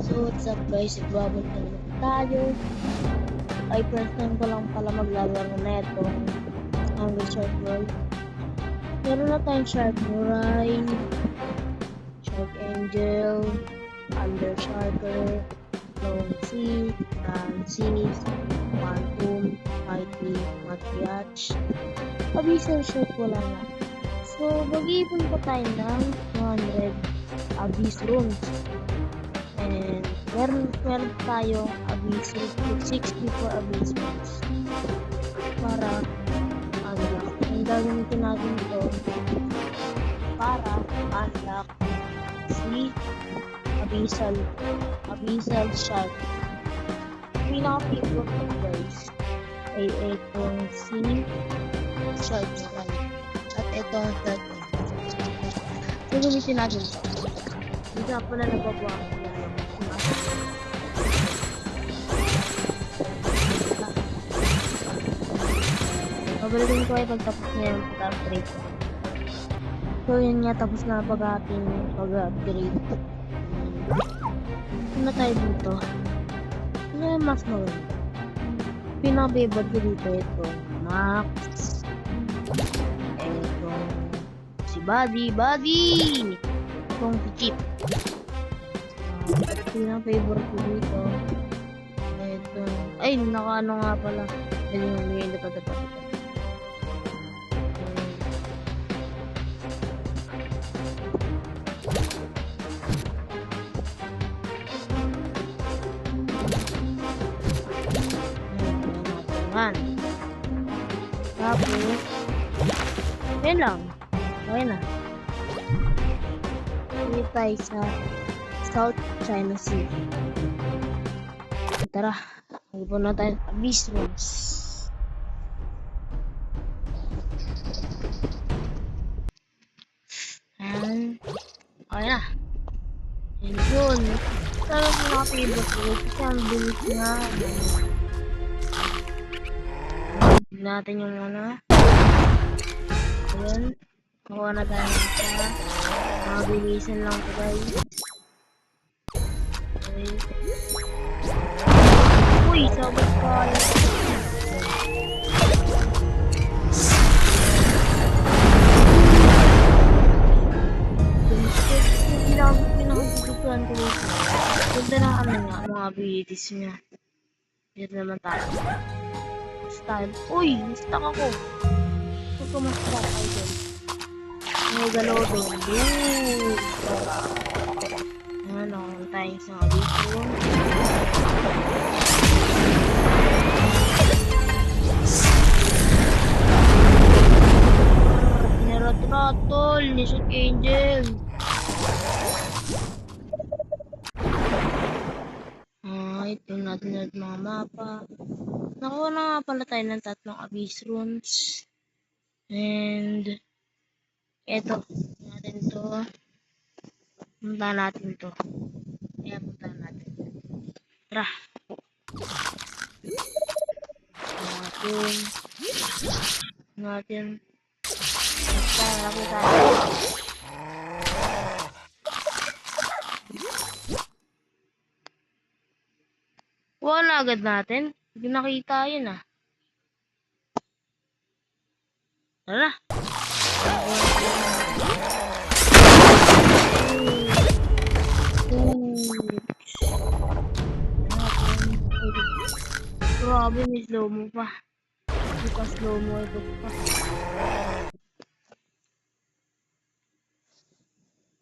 So what's up guys, igbabot na naman tayo. Ay first time ko lang pala maglalaro na itong Hungry Shark World. Meron na tayong Shark Murai, Shark Angel, Undersharker, Lone Sea, Francis, Quantum, Mighty, Matriarch, Abyssal Shark wala na. So mag-iipon pa tayo ng 200 Abyss Runes. And meron tayong Abyss 64 Abyss Runes para ang gagamitin natin ito para unlock si Abyssal Shark. Pinaka-favorite ko guys ay itong si Shark Murai at ito ang third. So gamitin natin ito. Hindi ka pala nagbabawa ko. Pabalikin ko ay pagtapos niya yung pag-upgrade ko. So yun nga, tapos na pag-ating pag-upgrade. Ano tayo dito? Ano yung mas maganda? Pinaka-favorite ko dito itong Max. Itong si Buddy! Itong si Chip. Pinaka-favorite ko dito itong, ay naka-ano nga pala. Dali mo may dapat ito. Tapos yun lang, okay na. Dito tayo sa South China Sea. Tara, magpun na tayo Abyss Runes. And okay na. And yun, talagang mga-favorite ko kasi ang bilis nga. Natin yung ano. Ayan. Nakuha na tayo ng isa. Mabilisan lang ito guys. Okay. Uy! Sabot pa. Pinakagustuhan ko dito. Ganda ng ano nga, mga abilities niya. Dito naman tayo. Style. Uy! Stuck ako. Huwag ko mas-stuck tayo dun. May galaw dun. Yun! Ano, tayo isang abito. Nirat-ratol ni Shark Angel. Ito natin at mga mapa. Nakuha na nga pala tayo ng 3 Abyss Runes. And eto, natin to. Punta natin to. Kaya punta natin. Tara. Natin. Tara tayo. Wala agad natin. Hindi nakita yun ah. Tara. Grabe, may slow mo pa. Hindi pa slow mo ito pa.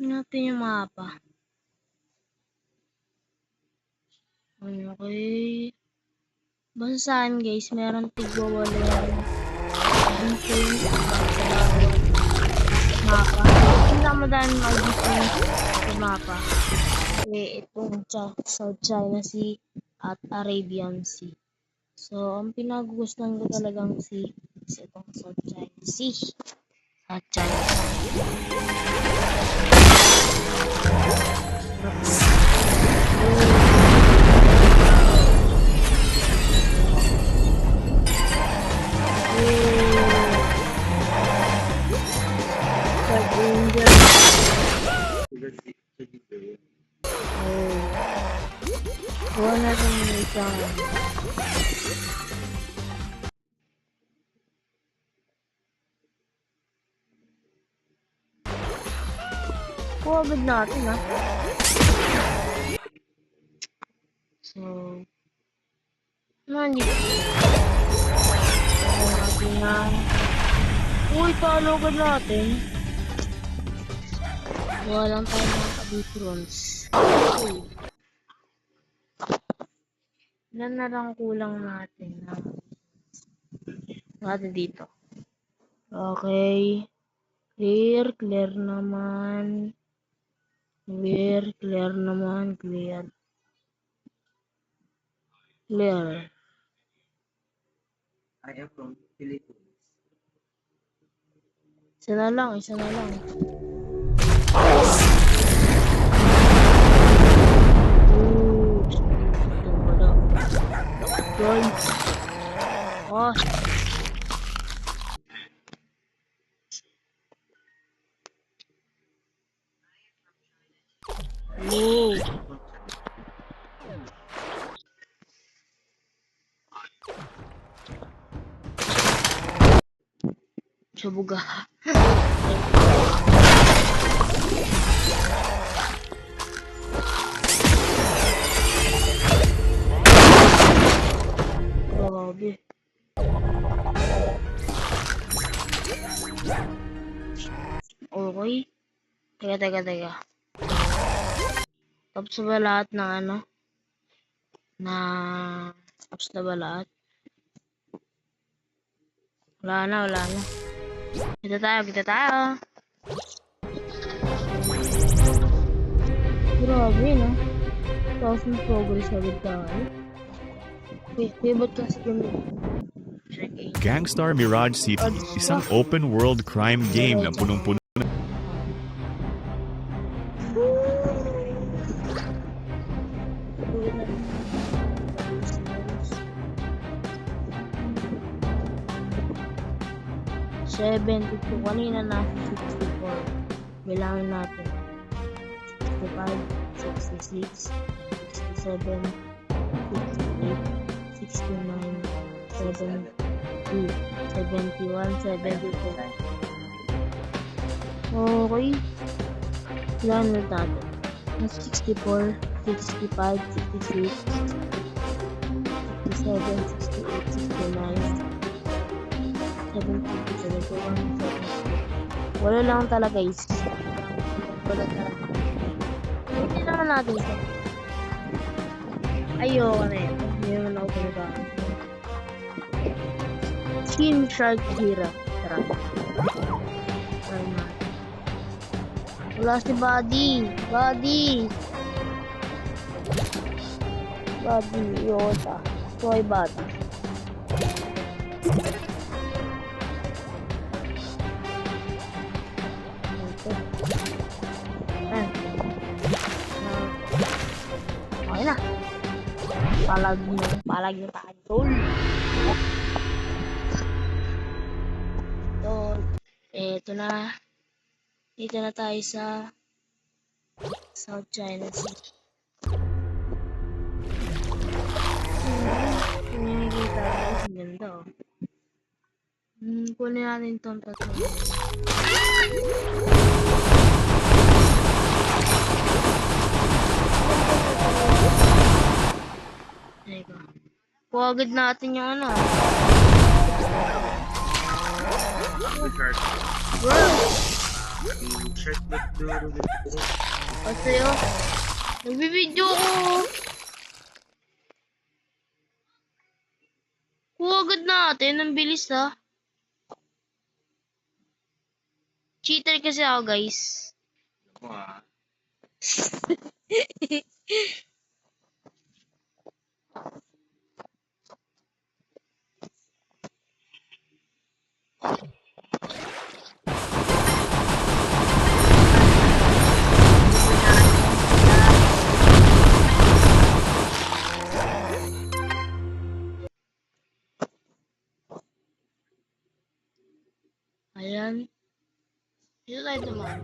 Natin yung mapa. Okay. Basta saan guys, meron tigwawala yan. Mapa. Hindi na madami mag-difference sa mapa. Okay, itong South China Sea at Arabian Sea. So, ang pinagugustuhan ko talagang sea is itong South China Sea. South China Sea. Shark Angel. Oh. Kuha natin yung isang kuha agad natin ha. So, hindi ko. Natin na. Uy, talo agad natin. Kuha lang tayo ng abitrons. Uy. Ilan na lang kulang natin ha. Natin dito. Okay. Clear, clear naman. Clear, clear naman, clear. Clear. I am from Philippines. Isa na lang, isa na lang. Ooh, ito wala. Joy. Oh. Ooh. Sabuga. Grabe. Okay. Teka. Tapos na ba lahat ng ano? Tapos na ba lahat? Wala na. Kita tayo. Grabe, no? 1,000 progress agad tayo. Okay, ba't kasi kami? Gangstar Mirage City, isang open-world crime game na punong-puno. $72. Kanina na $64. Bilangin natin. 65, 66, 67, 68, 69, 70, 71, 72. Okay. Ilan na natin? 64, 65, 66, 67, 68, 69, 70, 71, 72. Wala lang talaga guys. Wala talaga. Hindi naman natin ito. Ayoko na yan. Hindi naman ako talaga. Team Shark Hero. Tara. Try natin. Wala si Buddy. Yota. Toy bata. Okay na. Palag nyo tol. Eto na. Dito na tayo sa South China Sea. Nakikita guys, ang ganda oh. Kunin natin itong tatlo. Teka. Kuwagad natin yung ano. Bro! Kasi oh. Nagbibideo ko. Kuwagad natin. Ang bilis ah. Cheater kasi ako guys. Ayan. Dito tayo dumaan.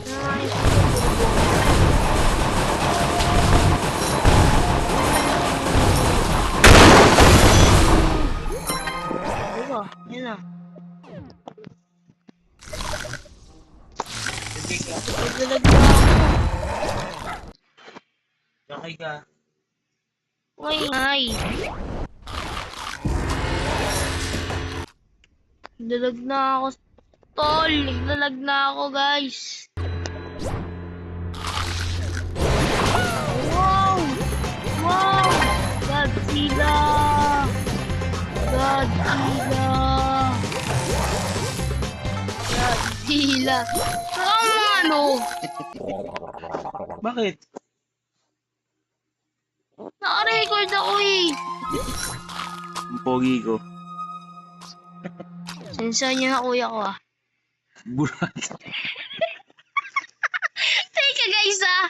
Nice. Naglalag na ako. Sakay ka. Ay. Naglalag na ako. Tol, naglalag na ako, guys. Wow! Wow! Godzilla! Godzilla! Godzilla! Ano? Bakit? Naka-record ako eh. Ang pogi ko. Sensa niyo na kuya ko ah. Burat. Teka guys ah.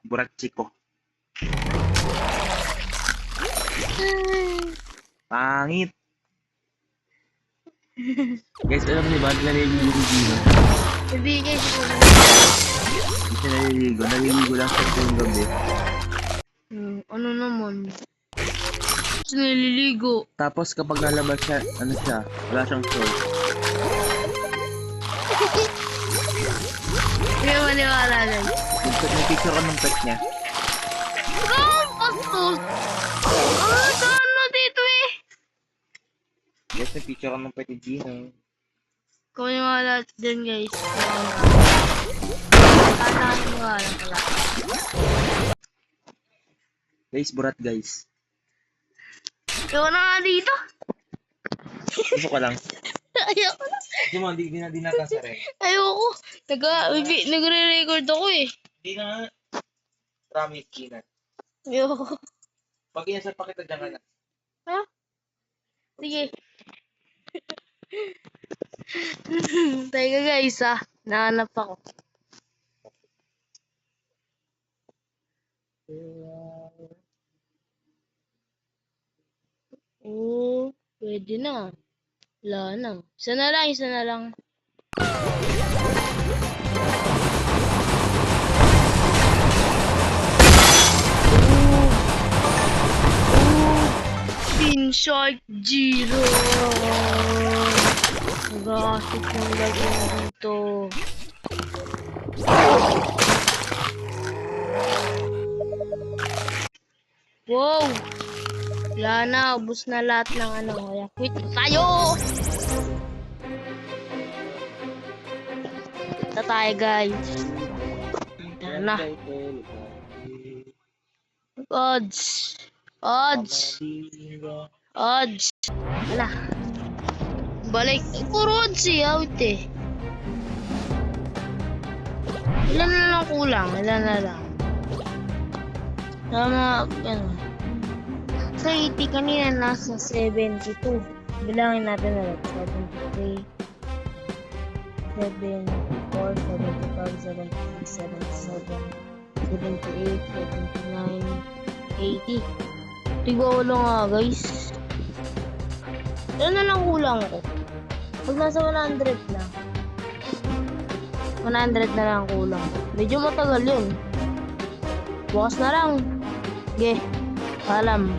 Burat chiko. Pangit. Guys, alam niyo ba? Naliligo ni Gino. Sabi guys. Hindi siya naliligo. Naliligo lang sa buong gabi. Ano naman? Gusto naliligo. Tapos kapag nalabas siya, ano siya? Wala siyang shorts. Hindi mo maniwala lang. May picture ko ng pet niya. Pastos! Ano dito eh? Guys, may picture ko ng pet ni Gino. Kung maniwala din guys. Maniwala pala. Guys, burat guys. Ikaw na nga dito. Gusto ko lang. Ayoko na. Hindi mo, hindi na kasare. Ayoko. Nagre-record ako eh. Hindi na. Promise, Gina. Ayoko. Pag inasal pa kita dyan ka na. Ha? Sige. Teka guys ah. Nahanap ako. Oh, pwede na. Wala na. Isa na lang, isa na lang. Pinshark Zero. Nag-aasik yung lagyan dito. Wow! Wala na, ubos na lahat ng ano. Kaya quit na tayo! Ito tayo guys. Tara na. Odds. Odds. Odds. Wala. Balik. Puro odds eh. Out eh. Ilan na lang kulang. Ilan na lang. Tama. Ano. Sa 80 kanina nasa 72. Bilangin natin na lang. 73. 74, 75, 76, 77, 78, 79, 80. Tigwa ko lang nga guys. Ano na lang kulang ko? Pag nasa 100 na. 100 na lang kulang. Medyo matagal yun. Bukas na lang. Okay. Paalam.